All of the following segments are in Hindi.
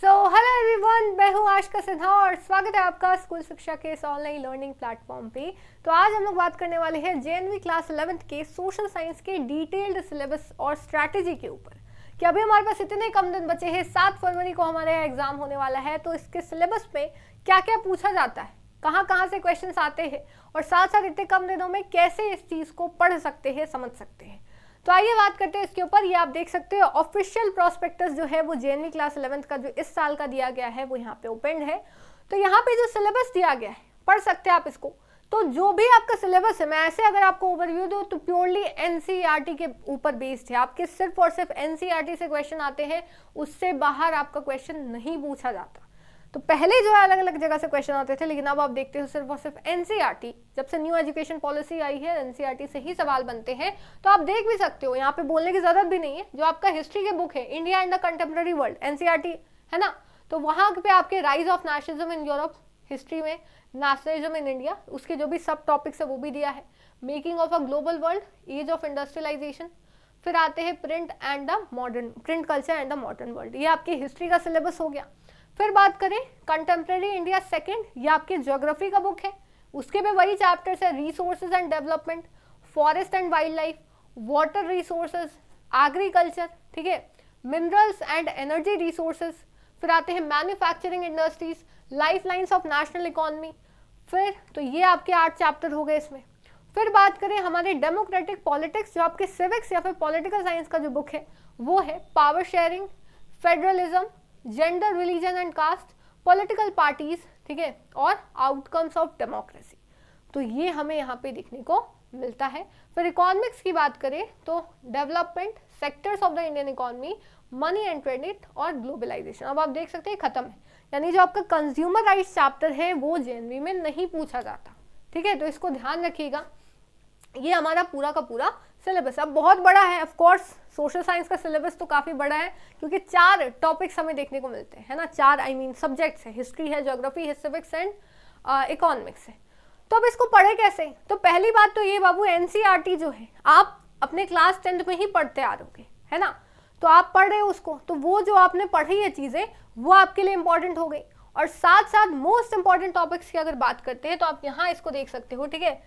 हेलो एवरीवन, मैं हूँ आशिका सिन्हा और स्वागत है आपका स्कूल शिक्षा के इस ऑनलाइन लर्निंग प्लेटफॉर्म पे। तो आज हम लोग बात करने वाले हैं जेएनवी क्लास 11th के सोशल साइंस के डिटेल्ड सिलेबस और स्ट्रैटेजी के ऊपर कि अभी हमारे पास इतने कम दिन बचे हैं। 7 फरवरी को हमारे यहाँ एग्जाम होने वाला है, तो इसके सिलेबस में क्या क्या पूछा जाता है, कहाँ कहाँ से क्वेश्चन आते हैं और साथ साथ इतने कम दिनों में कैसे इस चीज़ को पढ़ सकते हैं, समझ सकते हैं। तो आइए बात करते हैं इसके ऊपर। ये आप देख सकते हो ऑफिशियल प्रोस्पेक्टस जो है वो जेएनवी क्लास 11th का जो इस साल का दिया गया है वो यहाँ पे ओपन है। तो यहाँ पे जो सिलेबस दिया गया है पढ़ सकते हैं आप इसको। तो जो भी आपका सिलेबस है, मैं ऐसे अगर आपको ओवरव्यू दूँ तो प्योरली एनसीईआरटी के ऊपर बेस्ड है। आपके सिर्फ और सिर्फ एनसीईआरटी से क्वेश्चन आते हैं, उससे बाहर आपका क्वेश्चन नहीं पूछा जाता। तो पहले जो है अलग अलग जगह से क्वेश्चन आते थे, लेकिन अब आप देखते हो सिर्फ और सिर्फ एनसीईआरटी। जब से न्यू एजुकेशन पॉलिसी आई है एनसीईआरटी से ही सवाल बनते हैं। तो आप देख भी सकते हो, यहाँ पे बोलने की जरूरत भी नहीं है। जो आपका हिस्ट्री के बुक है India and the contemporary world, NCERT है ना, तो वहाँ पे आपके rise of nationalism in Europe, history में नेशनलिज्म इन इंडिया, उसके जो भी सब टॉपिक्स है वो भी दिया है। Making of a global world, age of industrialisation, फिर आते हैं print culture and the modern world. ये आपकी हिस्ट्री का सिलेबस हो गया। फिर बात करें कंटेम्प्रेरी इंडिया सेकंड, ये आपकी ज्योग्राफी का बुक है, उसके पे वही चैप्टर्स है। Resources and development, forest and wild life, water resources, agriculture, ठीक है, मिनरल्स एंड एनर्जी रिसोर्सेज। फिर आते हैं manufacturing industries, life lines of national economy. फिर तो ये आपके 8 चैप्टर हो गए इसमें। फिर बात करें हमारे डेमोक्रेटिक पॉलिटिक्स, जो आपके सिविक्स या फिर पॉलिटिकल साइंस का जो बुक है वो है power sharing, federalism, gender, religion and caste, political parties, ठीक है, और आउटकम्स ऑफ डेमोक्रेसी। तो ये हमें यहाँ पे देखने को मिलता है। फिर इकोनॉमिक्स की बात करें तो development, sectors of the Indian economy, money and credit और ग्लोबलाइजेशन। अब आप देख सकते हैं खत्म है, यानी जो आपका कंज्यूमर राइट्स चैप्टर है वो जेएनवी में नहीं पूछा जाता, ठीक है। तो इसको ध्यान रखिएगा, ये हमारा पूरा का पूरा सिलेबस। अब बहुत बड़ा है, ऑफ कोर्स सोशल साइंस का सिलेबस तो काफ़ी बड़ा है, क्योंकि 4 टॉपिक्स हमें देखने को मिलते हैं, है ना। 4 सब्जेक्ट्स है, हिस्ट्री है, ज्योग्राफी है, सिविक्स एंड इकोनॉमिक्स है। तो अब इसको पढ़े कैसे? तो पहली बात तो ये बाबू, एनसीईआरटी जो है आप अपने क्लास 10th में ही पढ़ते आ रहोगे, है ना। तो आप पढ़ रहे हो उसको, तो वो जो आपने पढ़ी है चीज़ें वो आपके लिए इंपॉर्टेंट हो गई। और साथ साथ मोस्ट इंपॉर्टेंट टॉपिक्स की अगर बात करते हैं तो आप यहाँ इसको देख सकते हो, ठीक है।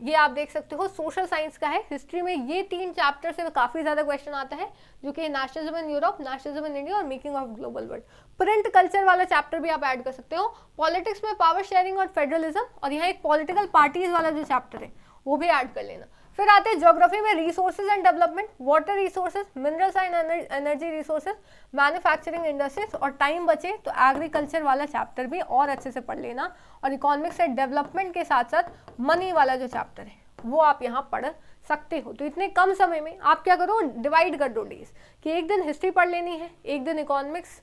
ये आप देख सकते हो सोशल साइंस का है। हिस्ट्री में ये 3 चैप्टर से काफी ज्यादा क्वेश्चन आता है, जो कि nationalism in Europe, nationalism in India और making of global world. Print culture वाला चैप्टर भी आप ऐड कर सकते हो। पॉलिटिक्स में पावर शेयरिंग और फेडरलिज्म, और यहाँ एक पॉलिटिकल पार्टीज वाला जो चैप्टर है वो भी ऐड कर लेना। फिर आते हैं ज्योग्राफी में resources and development, water resources, minerals and energy resources, manufacturing industries, और टाइम बचे तो एग्रीकल्चर वाला चैप्टर भी और अच्छे से पढ़ लेना। और इकोनॉमिक्स एंड डेवलपमेंट के साथ साथ मनी वाला जो चैप्टर है वो आप यहाँ पढ़ सकते हो। तो इतने कम समय में आप क्या करो, डिवाइड कर दो डेज, कि एक दिन हिस्ट्री पढ़ लेनी है, एक दिन इकोनॉमिक्स,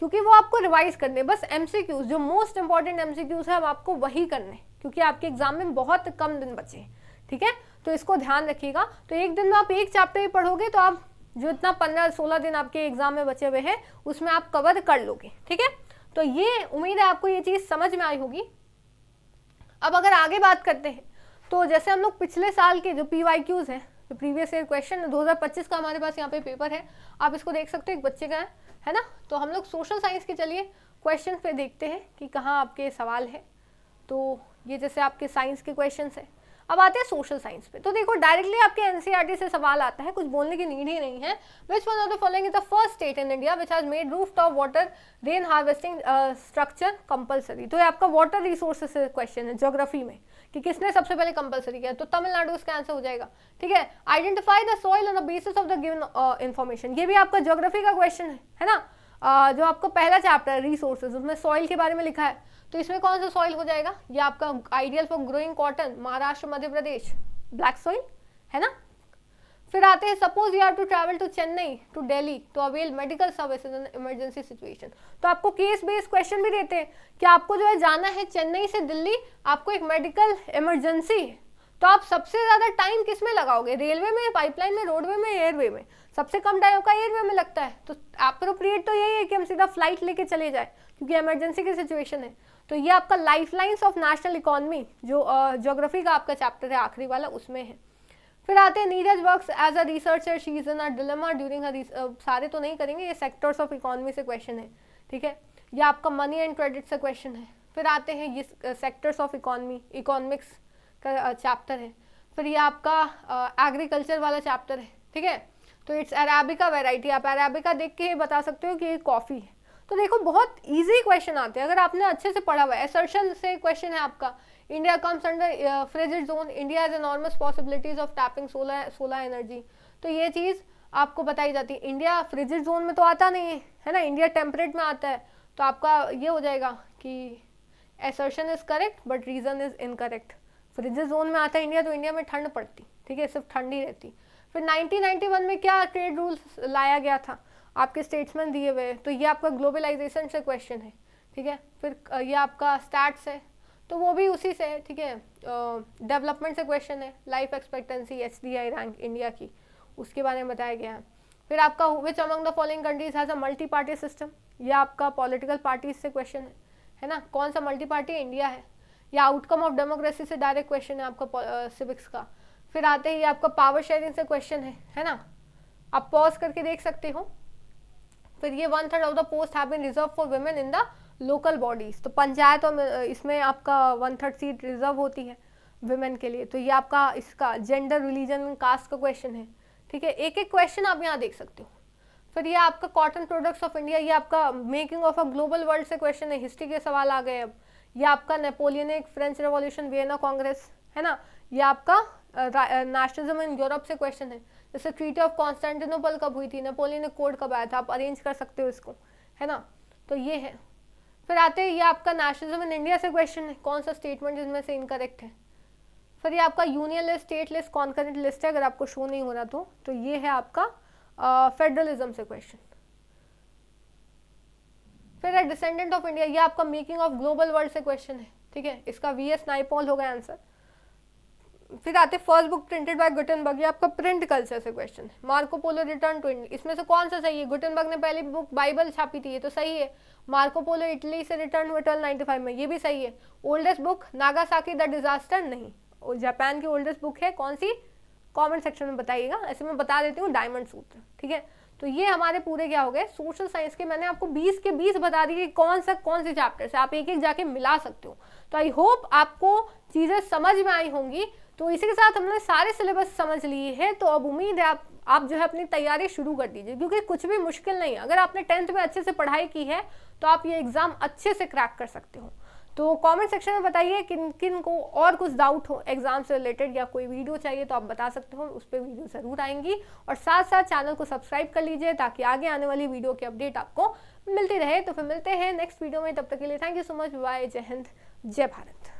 क्योंकि वो आपको रिवाइज करने, बस एमसीक्यूज जो मोस्ट इंपॉर्टेंट एमसीक्यूज है अब आपको वही करने, क्योंकि आपके एग्जाम में बहुत कम दिन बचे हैं, ठीक है। तो इसको ध्यान रखिएगा। तो एक दिन में आप एक चैप्टर ही पढ़ोगे तो आप जो इतना 15-16 दिन आपके एग्जाम में बचे हुए हैं उसमें आप कवर कर लोगे, ठीक है। तो ये उम्मीद है आपको ये चीज़ समझ में आई होगी। अब अगर आगे बात करते हैं तो जैसे हम लोग पिछले साल के जो PYQs हैं, जो प्रीवियस ईयर क्वेश्चन 2025 का हमारे पास यहाँ पे पेपर है, आप इसको देख सकते हो, एक बच्चे का है ना। तो हम लोग सोशल साइंस के चलिए क्वेश्चन पे देखते हैं कि कहाँ आपके सवाल है। तो ये जैसे आपके साइंस के क्वेश्चन है। अब आते हैं सोशल साइंस पे। तो देखो डायरेक्टली आपके एनसीईआरटी से सवाल आता है, कुछ बोलने की नीड ही नहीं है। Which one of the following is the first state in India which has made roof top water rain harvesting structure compulsory. तो ये आपका वाटर रिसोर्सेस क्वेश्चन है ज्योग्राफी में, कि किसने सबसे पहले कंपलसरी किया, तो तमिलनाडु इसका आंसर हो जाएगा, ठीक है। Identify the soil on the basis of the given information, ये भी आपका ज्योग्राफी का क्वेश्चन है ना। जो आपका पहला चैप्टर है रिसोर्सेज, उसमें सॉइल के बारे में लिखा है। तो इसमें कौन सा सॉइल हो जाएगा, ये आपका ideal for growing cotton, Maharashtra, Madhya Pradesh, black soil, है ना। फिर आते हैं suppose you have to travel to Chennai to Delhi to avail medical services in emergency situation. तो आपको केस बेस्ड क्वेश्चन भी देते हैं कि आपको जो है जाना है चेन्नई से दिल्ली, आपको एक मेडिकल इमरजेंसी है, तो आप सबसे ज्यादा टाइम किस में लगाओगे, रेलवे में, पाइपलाइन में, रोडवे में, एयरवे में। सबसे कम टाइम का एयरवे में लगता है, तो अप्रोप्रिएट तो यही है कि हम सीधा फ्लाइट लेके चले जाए, क्योंकि इमरजेंसी की सिचुएशन है। तो ये आपका life lines of national economy जो ज्योग्राफी का आपका चैप्टर है आखिरी वाला, उसमें है। फिर आते हैं Neeraj works as a researcher, she is in a dilemma during her, सारे तो नहीं करेंगे, ये सेक्टर्स ऑफ इकोनॉमी से क्वेश्चन है ठीक है। ये आपका मनी एंड क्रेडिट से क्वेश्चन है। फिर आते हैं ये सेक्टर्स ऑफ इकोनॉमी, इकोनॉमिक्स का चैप्टर है। फिर ये आपका एग्रीकल्चर वाला चैप्टर है, ठीक है। तो इट्स अराबिका वैरायटी, आप अराबिका देख के ही बता सकते हो कि ये कॉफ़ी है। तो देखो बहुत इजी क्वेश्चन आते हैं अगर आपने अच्छे से पढ़ा हुआ है। असर्शन से क्वेश्चन है आपका, India comes under frigid zone, India has enormous possibilities of tapping solar energy. तो ये चीज़ आपको बताई जाती है। इंडिया फ्रिजिड जोन में तो आता नहीं है ना, इंडिया टेम्परेट में आता है। तो आपका ये हो जाएगा कि assertion is correct but reason is incorrect. Frigid zone में आता है इंडिया तो इंडिया में ठंड पड़ती, ठीक है, सिर्फ ठंड ही रहती। फिर 1991 में क्या ट्रेड रूल्स लाया गया था, आपके स्टेट्समैन दिए हुए, तो ये आपका ग्लोबलाइजेशन से क्वेश्चन है, ठीक है। फिर ये आपका स्टैट्स है, तो वो भी उसी से है, ठीक है। डेवलपमेंट से क्वेश्चन है, life expectancy HDI rank India की, उसके बारे में बताया गया है। फिर आपका which among the following countries has a multi party system, ये आपका पॉलिटिकल पार्टीज से क्वेश्चन है ना, कौन सा मल्टी पार्टी इंडिया है। या आउटकम ऑफ डेमोक्रेसी से डायरेक्ट क्वेश्चन है आपका सिविक्स का। फिर आते ही आपका पावर शेयरिंग से क्वेश्चन है ना, आप पॉज करके देख सकते हो। फिर ये 1/3 of the posts have been reserve for women in the local bodies, तो पंचायत और इसमें आपका 1/3 सीट रिजर्व होती है वुमेन के लिए। तो ये आपका इसका जेंडर, रिलीजन, कास्ट का क्वेश्चन है, ठीक है। एक एक क्वेश्चन आप यहाँ देख सकते हो। फिर ये आपका कॉटन प्रोडक्ट्स ऑफ इंडिया, ये आपका making of a global world से क्वेश्चन है, हिस्ट्री के सवाल आ गए अब। ये आपका Napoleonic French revolution, Vienna Congress, है ना। ये आपका नेशनलिज्म इन यूरोप से क्वेश्चन है, जैसे ट्रीटी ऑफ कॉन्स्टेंटिनोपल कब हुई थी, नेपोलियनिक कोड कब आया था, आप अरेंज कर सकते हो इसको, है ना। तो ये है। फिर आते हैं ये आपका नेशनलिज्म इन इंडिया से क्वेश्चन है, कौन सा स्टेटमेंट इसमें से इनकरेक्ट है। फिर ये आपका union list, state list, concurrent list है, अगर आपको शो नहीं हो रहा तो ये है आपका फेडरलिज्म से क्वेश्चन। फिर है डिसेंडेंट ऑफ इंडिया, ये आपका मेकिंग ऑफ ग्लोबल वर्ल्ड से क्वेश्चन है, ठीक है। इसका VS नाइपॉल होगा आंसर। फिर आते first book printed by Gutenberg, ये आपका प्रिंट कल्चर से क्वेश्चन है। Marco Polo return to India, इसमें से कौन सा सही है। गुटेनबर्ग ने पहली बुक बाइबल छापी थी, ये तो सही है। मार्को पोलो इटली से रिटर्न हुए 1295 में, ये भी सही है। Oldest book Nagasaki the disaster, नहीं, जापान की ओल्डेस्ट बुक है कौन सी, कमेंट सेक्शन में बताइएगा, ऐसे मैं बता देती हूँ, डायमंड सूत्र, ठीक है। तो ये हमारे पूरे क्या हो गए सोशल साइंस के, मैंने आपको 20 के 20 बता दी कि कौन से चैप्टर से आप एक एक जाके मिला सकते हो। तो आई होप आपको चीज़ें समझ में आई होंगी। तो इसी के साथ हमने सारे सिलेबस समझ लिए हैं, तो अब उम्मीद है आप जो है अपनी तैयारी शुरू कर दीजिए, क्योंकि कुछ भी मुश्किल नहीं है। अगर आपने 10th में अच्छे से पढ़ाई की है तो आप ये एग्ज़ाम अच्छे से क्रैक कर सकते हो। तो कमेंट सेक्शन में बताइए किन किन को और कुछ डाउट हो एग्जाम से रिलेटेड, या कोई वीडियो चाहिए तो आप बता सकते हो, उस पर वीडियो ज़रूर आएंगी। और साथ साथ चैनल को सब्सक्राइब कर लीजिए ताकि आगे आने वाली वीडियो की अपडेट आपको मिलती रहे। तो फिर मिलते हैं नेक्स्ट वीडियो में, तब तक के लिए thank you so much, bye, जय हिंद, जय भारत।